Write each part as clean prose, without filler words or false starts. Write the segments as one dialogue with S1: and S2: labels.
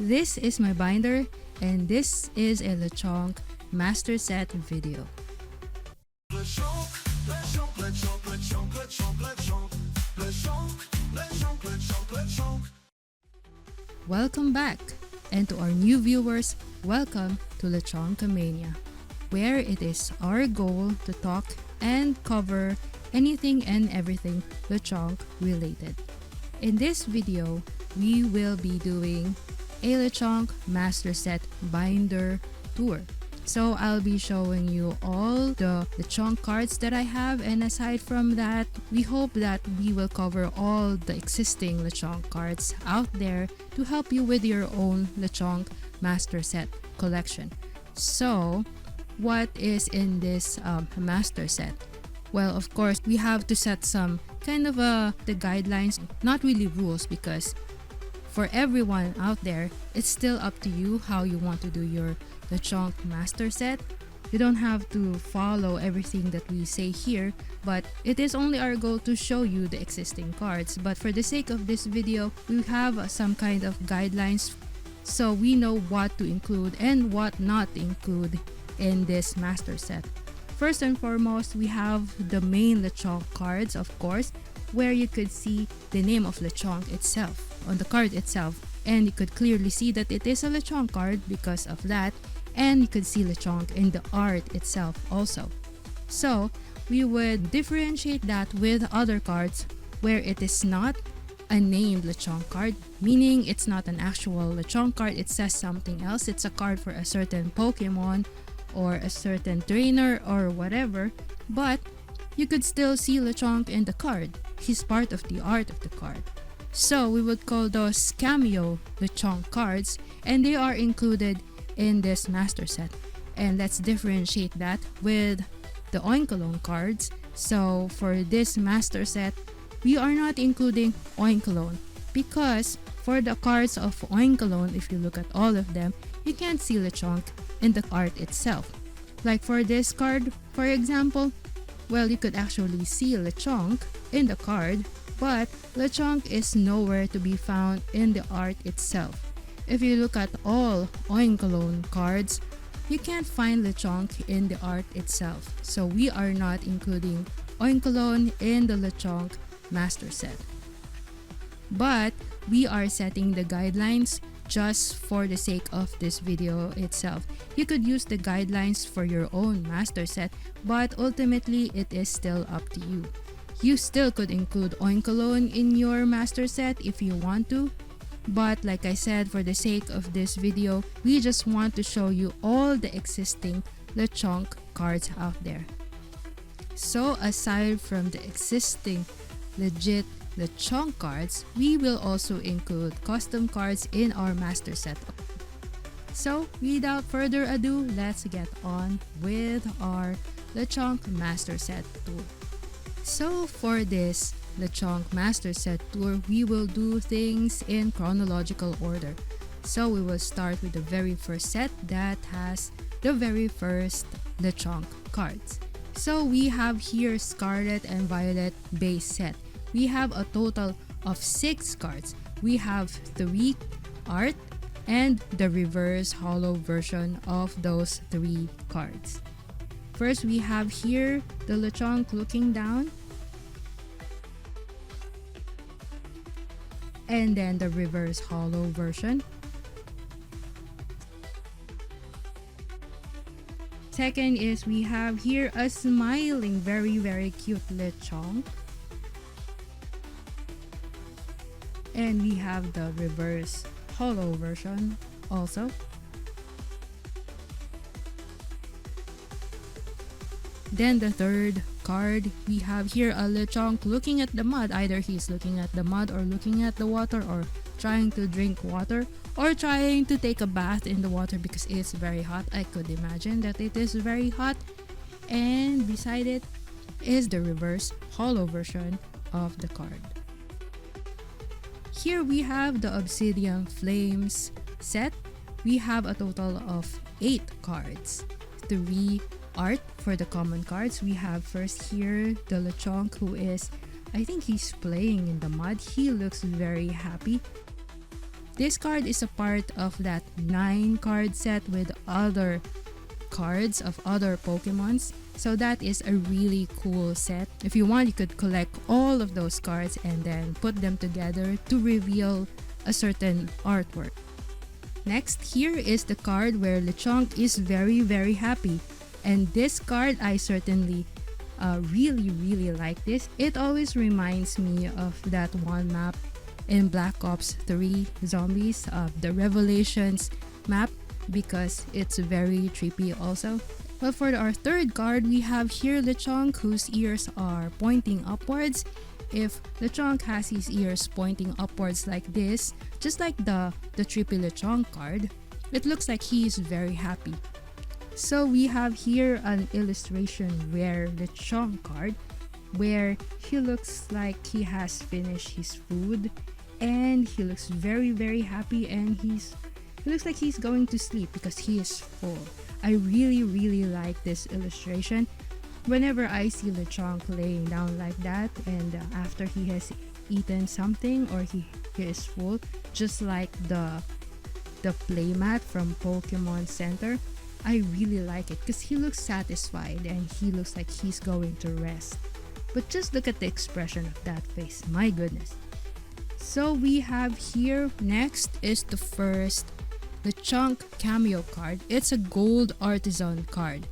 S1: This is my binder, and this is a Lechonk master set video.
S2: Lechonk, Lechonk, Lechonk, Lechonk, Lechonk, Lechonk, Lechonk, Lechonk, Lechonk, Lechonk.
S1: Welcome back, and to our new viewers, welcome to Lechonkamania, where it is our goal to talk and cover anything and everything Lechonk related. In this video, we will be doing a Lechonk master set binder tour. So I'll be showing you all the Lechonk cards that I have, and aside from that, we hope that we will cover all the existing Lechonk cards out there to help you with your own Lechonk master set collection. So what is in this master set? Well, of course, we have to set some kind of the guidelines, not really rules, because for everyone out there, it's still up to you how you want to do your Lechonk master set. You don't have to follow everything that we say here, but it is only our goal to show you the existing cards. But for the sake of this video, we have some kind of guidelines so we know what to include and what not to include in this master set. First and foremost, we have the main Lechonk cards, of course, where you could see the name of Lechonk itself on the card itself, and you could clearly see that it is a Lechonk card because of that, and you could see Lechonk in the art itself also. So we would differentiate that with other cards where it is not a named Lechonk card, meaning it's not an actual Lechonk card, it says something else, it's a card for a certain Pokemon or a certain trainer or whatever, but you could still see Lechonk in the card. He's part of the art of the card. So we would call those cameo Lechonk cards, and they are included in this master set. And let's differentiate that with the Oinkalone cards. So for this master set, we are not including Oinkalone because for the cards of Oinkalone, if you look at all of them, you can't see Lechonk in the art itself. Like for this card, for example, well, you could actually see Lechonk in the card, but Lechonk is nowhere to be found in the art itself. If you look at all Oinkalone cards, you can't find Lechonk in the art itself. So we are not including Oinkalone in the Lechonk master set. But we are setting the guidelines just for the sake of this video itself. You could use the guidelines for your own master set, but ultimately it is still up to you. You still could include Oinkalone in your master set if you want to, but like I said, for the sake of this video, we just want to show you all the existing Lechonk cards out there. So aside from the existing legit Lechonk cards, we will also include custom cards in our master set. So without further ado, let's get on with our Lechonk master set tour. So for this Lechonk master set tour, we will do things in chronological order. So we will start with the very first set that has the very first Lechonk cards. So we have here Scarlet and Violet base set. We have a total of 6 cards. We have 3 art and the reverse holo version of those 3 cards. First, we have here the Lechonk looking down, and then the reverse holo version. Second is we have here a smiling, very cute Lechonk. And we have the reverse holo version also. Then the third card, we have here a Lechonk looking at the mud. Either he's looking at the mud or looking at the water or trying to drink water or trying to take a bath in the water because it's very hot. I could imagine that it is very hot. And beside it is the reverse holo version of the card. Here we have the Obsidian Flames set. We have a total of 8 cards. 3 art for the common cards. We have first here the Lechonk, who is, I think he's playing in the mud. He looks very happy. This card is a part of that 9 card set with other cards of other Pokemons. So that is a really cool set. If you want, you could collect all of those cards and then put them together to reveal a certain artwork. Next, here is the card where Lechonk is very happy. And this card, I certainly really like this. It always reminds me of that one map in Black Ops 3 Zombies, the Revelations map, because it's very trippy also. Well, for our third card, we have here Lechonk, whose ears are pointing upwards. If Lechonk has his ears pointing upwards like this, just like the trippy Lechonk card, it looks like he is very happy. So we have here an illustration rare Lechonk card where he looks like he has finished his food and he looks very happy, and he looks like he's going to sleep because he is full. I really like this illustration. Whenever I see Lechonk laying down like that and after he has eaten something or he is full, just like the playmat from Pokemon Center, I really like it because he looks satisfied and he looks like he's going to rest. But just look at the expression of that face, my goodness. So we have here, next is the first Lechonk cameo card. It's a gold artisan card.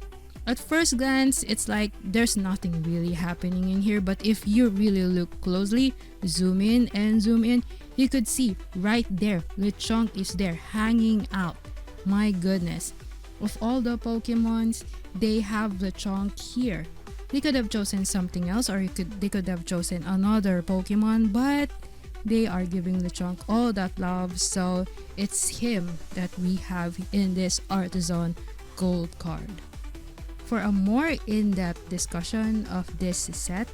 S1: At first glance, it's like there's nothing really happening in here, but if you really look closely, zoom in and zoom in, you could see right there, Lechonk is there hanging out. My goodness. Of all the Pokemons, they have Lechonk here. They could have chosen something else, or they could have chosen another Pokemon, but they are giving Lechonk all that love, so it's him that we have in this Artisan Gold card. For a more in-depth discussion of this set,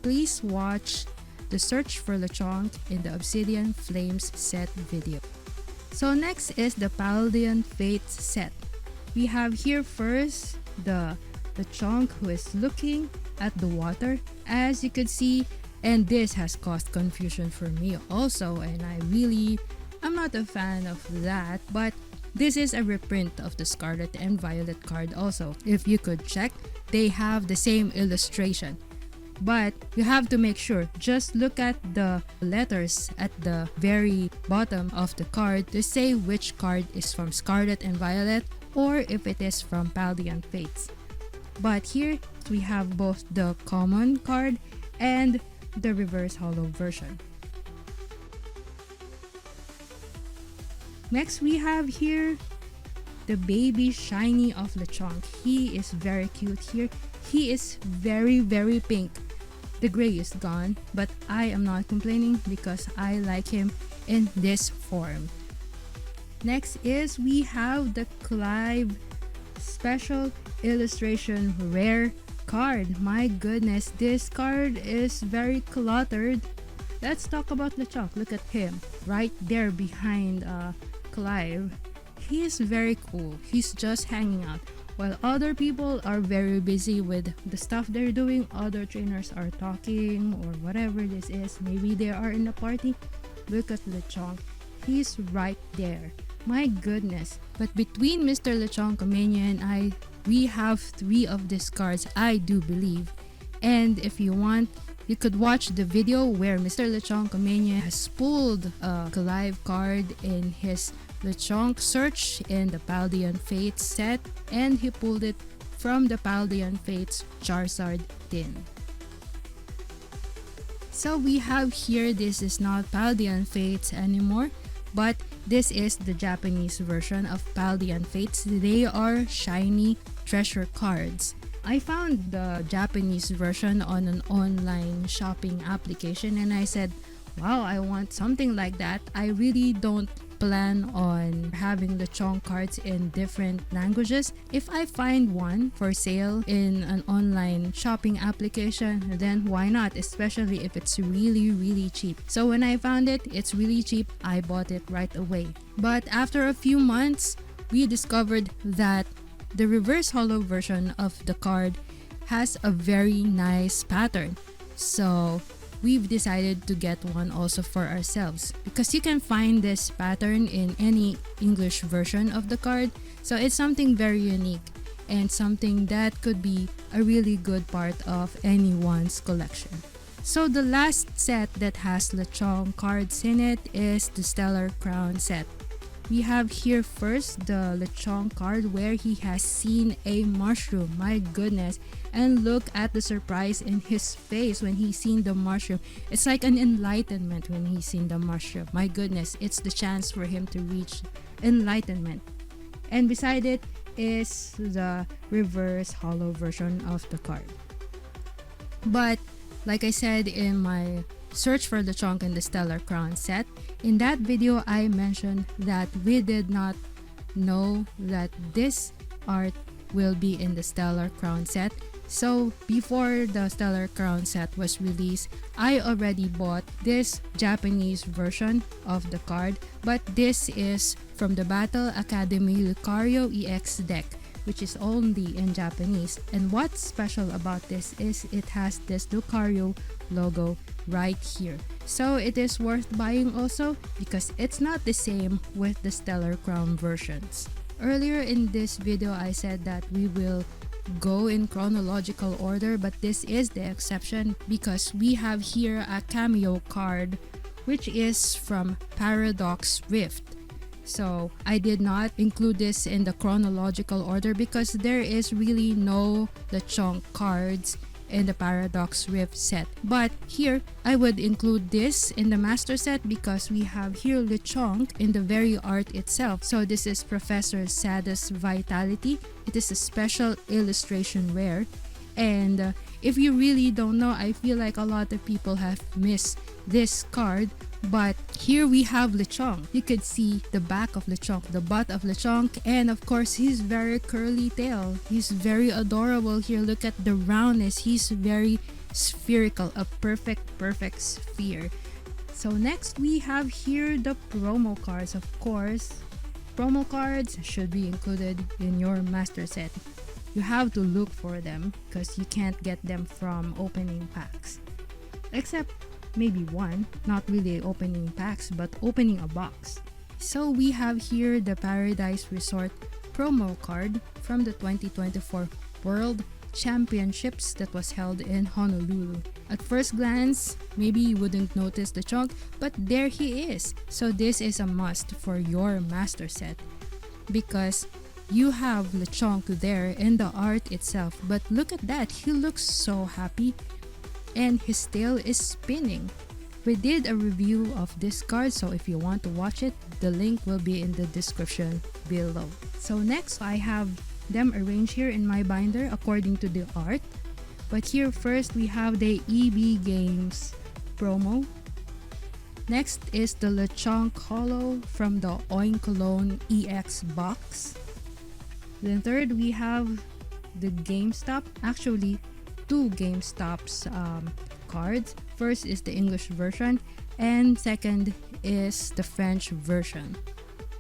S1: please watch the search for Lechonk in the Obsidian Flames set video. So next is the Paldean Fates set. We have here first the Lechonk who is looking at the water, as you could see, and this has caused confusion for me also, and I'm not a fan of that, but this is a reprint of the Scarlet and Violet card also. If you could check, they have the same illustration. But you have to make sure, just look at the letters at the very bottom of the card to say which card is from Scarlet and Violet or if it is from Paldean Fates. But here we have both the common card and the reverse holo version. Next we have here the baby shiny of Lechonk. He is very cute here. He is very pink. The gray is gone, but I am not complaining because I like him in this form. Next is we have the Clive Special Illustration Rare card. My goodness, this card is very cluttered. Let's talk about Lechonk. Look at him right there behind Clive. He is very cool. He's just hanging out. While other people are very busy with the stuff they're doing, other trainers are talking or whatever this is. Maybe they are in a party. Look at Lechonk. He's right there. My goodness. But between Mr. Lechonkamania and I, we have 3 of these cards, I do believe. And if you want, you could watch the video where Mr. Lechonkamania has pulled a Clive card in his Lechonk search in the Paldean Fates set, and he pulled it from the Paldean Fates Charizard tin. So we have here, this is not Paldean Fates anymore, but this is the Japanese version of Paldean Fates. They are shiny treasure cards. I found the Japanese version on an online shopping application and I said, wow, I want something like that. I really don't plan on having the Lechonk cards in different languages. If I find one for sale in an online shopping application, then why not? Especially if it's really cheap. So when I found it, it's really cheap, I bought it right away. But after a few months, we discovered that the reverse holo version of the card has a very nice pattern. So we've decided to get one also for ourselves because you can find this pattern in any English version of the card. So it's something very unique and something that could be a really good part of anyone's collection. So the last set that has Lechonk cards in it is the Stellar Crown set. We have here first the Lechonk card where he has seen a mushroom. My goodness. And look at the surprise in his face when he's seen the mushroom. It's like an enlightenment when he's seen the mushroom. My goodness, it's the chance for him to reach enlightenment. And beside it is the reverse hollow version of the card. But like I said in my search for Lechonk and the Stellar Crown set, in that video I mentioned that we did not know that this art will be in the Stellar Crown set. So before the Stellar Crown set was released, I already bought this Japanese version of the card, but this is from the Battle Academy Lucario EX deck, which is only in Japanese. And what's special about this is it has this Lucario logo right here. So it is worth buying also because it's not the same with the Stellar Crown versions. Earlier in this video I said that we will go in chronological order, but this is the exception because we have here a cameo card which is from Paradox Rift. So I did not include this in the chronological order because there is really no Lechonk cards in the Paradox Rift set. But here, I would include this in the master set because we have here Lechonk in the very art itself. So this is Professor Sadus Vitality. It is a special illustration rare. And if you really don't know, I feel like a lot of people have missed this card. But here we have Lechonk. You could see the back of Lechonk, the butt of Lechonk, and of course his very curly tail. He's very adorable here. Look at the roundness. He's very spherical, a perfect sphere. So next we have here the promo cards. Of course, promo cards should be included in your master set. You have to look for them because you can't get them from opening packs. Except maybe one, not really opening packs, but opening a box. So we have here the Paradise Resort promo card from the 2024 World Championships that was held in Honolulu. At first glance, maybe you wouldn't notice the chunk, but there he is. So this is a must for your master set because you have Lechonk there in the art itself. But look at that, he looks so happy. And his tail is spinning. We did a review of this card, so if you want to watch it, the link will be in the description below. So next, I have them arranged here in my binder according to the art. But here first, we have the EB Games promo. Next is the Lechonk Hollow from the Oinkolone EX box. Then third, we have the GameStop. Actually, two GameStop's cards. First is the English version and second is the French version.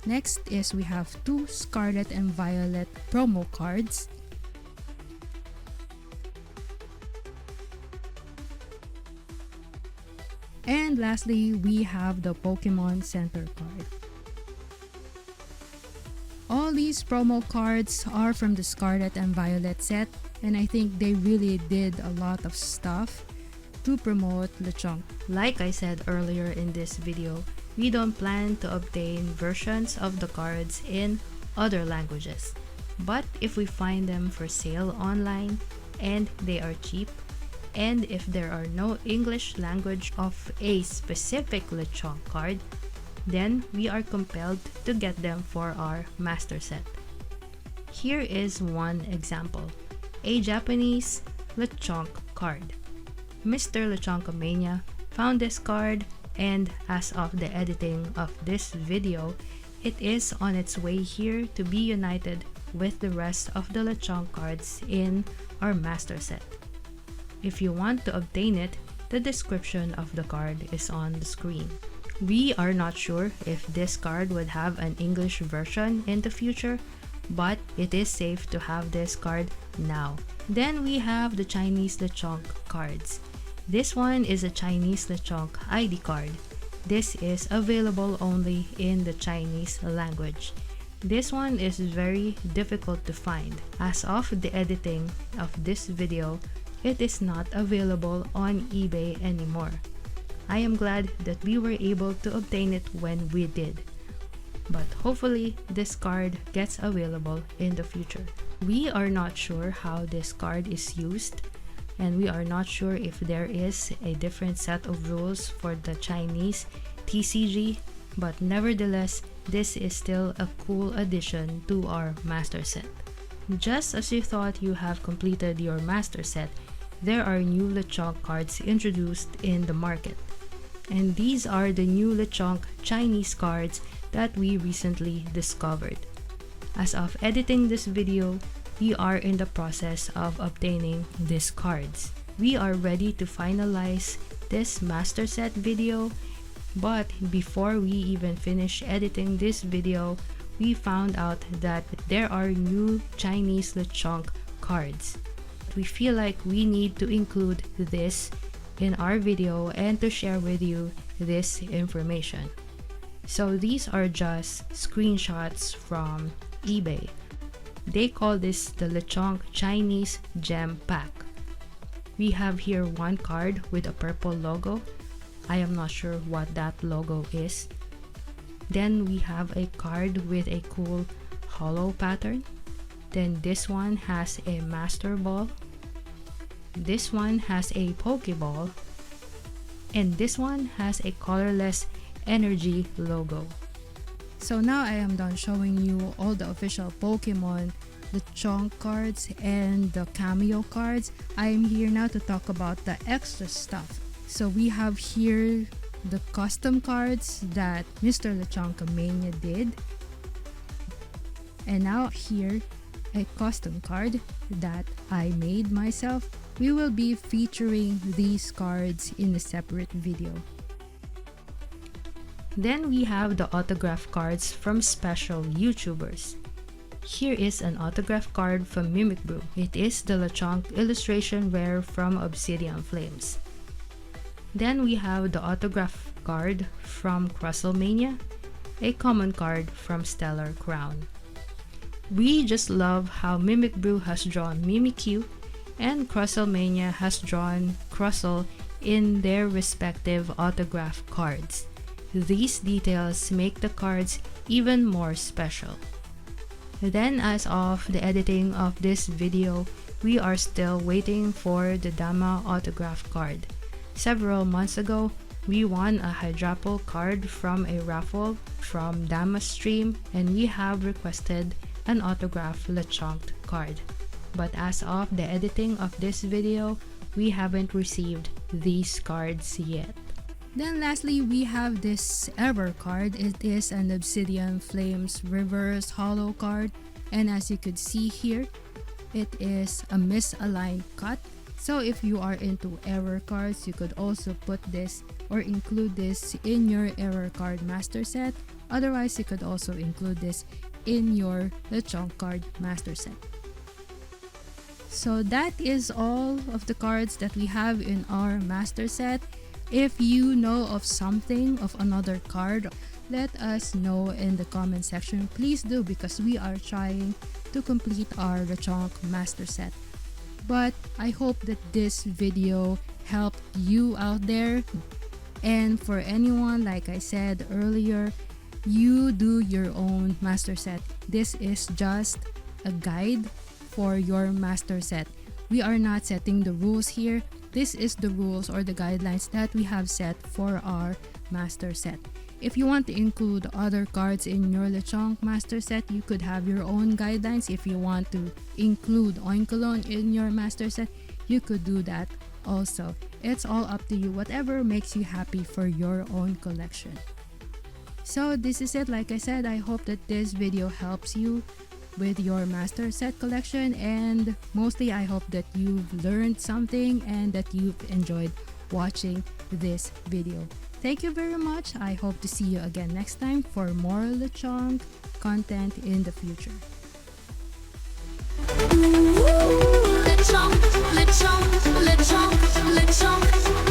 S1: Next is we have two Scarlet and Violet promo cards. And lastly, we have the Pokemon Center card. All these promo cards are from the Scarlet and Violet set, and I think they really did a lot of stuff to promote Lechonk. Like I said earlier in this video, we don't plan to obtain versions of the cards in other languages. But if we find them for sale online and they are cheap, and if there are no English language of a specific Lechonk card, then we are compelled to get them for our master set. Here is one example, a Japanese Lechonk card. Mr. Lechonkamania found this card, and as of the editing of this video, it is on its way here to be united with the rest of the Lechonk cards in our master set. If you want to obtain it, the description of the card is on the screen. We are not sure if this card would have an English version in the future, but it is safe to have this card now. Then we have the Chinese Lechonk cards. This one is a Chinese Lechonk ID card. This is available only in the Chinese language. This one is very difficult to find. As of the editing of this video, it is not available on eBay anymore. I am glad that we were able to obtain it when we did. But hopefully this card gets available in the future. We are not sure how this card is used, and we are not sure if there is a different set of rules for the Chinese TCG, but nevertheless, this is still a cool addition to our master set. Just as you thought you have completed your master set, there are new Lechonk cards introduced in the market. And these are the new Lechonk Chinese cards that we recently discovered. As of editing this video, we are in the process of obtaining these cards. We are ready to finalize this master set video, but before we even finish editing this video, we found out that there are new Chinese Lechonk cards. We feel like we need to include this in our video and to share with you this information. So these are just screenshots from eBay. They call this the Lechonk Chinese Gem Pack. We have here one card with a purple logo. I am not sure what that logo is. Then we have a card with a cool hollow pattern. Then this one has a Master Ball. This one has a Pokeball. And this one has a colorless energy logo. So now I am done showing you all the official Pokemon, the Lechonk cards, and the cameo cards. I am here now to talk about the extra stuff. So we have here the custom cards that Mr. Lechonkamania did. And now here, a custom card that I made myself. We will be featuring these cards in a separate video. Then we have the autograph cards from special YouTubers. Here is an autograph card from Mimikbrew. It is the Lechonk illustration rare from Obsidian Flames. Then we have the autograph card from Crustlemania, a common card from Stellar Crown. We just love how Mimikbrew has drawn Mimikyu and Crustlemania has drawn Crustle in their respective autograph cards. These details make the cards even more special. Then as of the editing of this video, we are still waiting for the Dama autograph card. Several months ago, we won a Hydrapple card from a raffle from Dama Stream, and we have requested an autograph Lechonk card. But as of the editing of this video, we haven't received these cards yet. Then lastly, we have this Ever card. It is an Obsidian Flames reverse hollow card, and as you could see here, it is a misaligned cut. So if you are into Ever cards, you could also put this or include this in your Ever card master set. Otherwise, you could also include this in your Lechonk card master set. So that is all of the cards that we have in our master set. If you know of something of another card, let us know in the comment section. Please do, because we are trying to complete our Lechonk master set. But I hope that this video helped you out there. And for anyone, like I said earlier, you do your own master set. This is just a guide for your master set. We are not setting the rules here. This is the rules or the guidelines that we have set for our master set. If you want to include other cards in your Lechonk master set, you could have your own guidelines. If you want to include Oinkalon in your master set, you could do that also. It's all up to you, whatever makes you happy for your own collection. So this is it. Like I said, I hope that this video helps you with your master set collection, and mostly I hope that you've learned something and that you've enjoyed watching this video. Thank you very much. I hope to see you again next time for more Lechonk content in the future.
S3: Lechonk, Lechonk, Lechonk, Lechonk,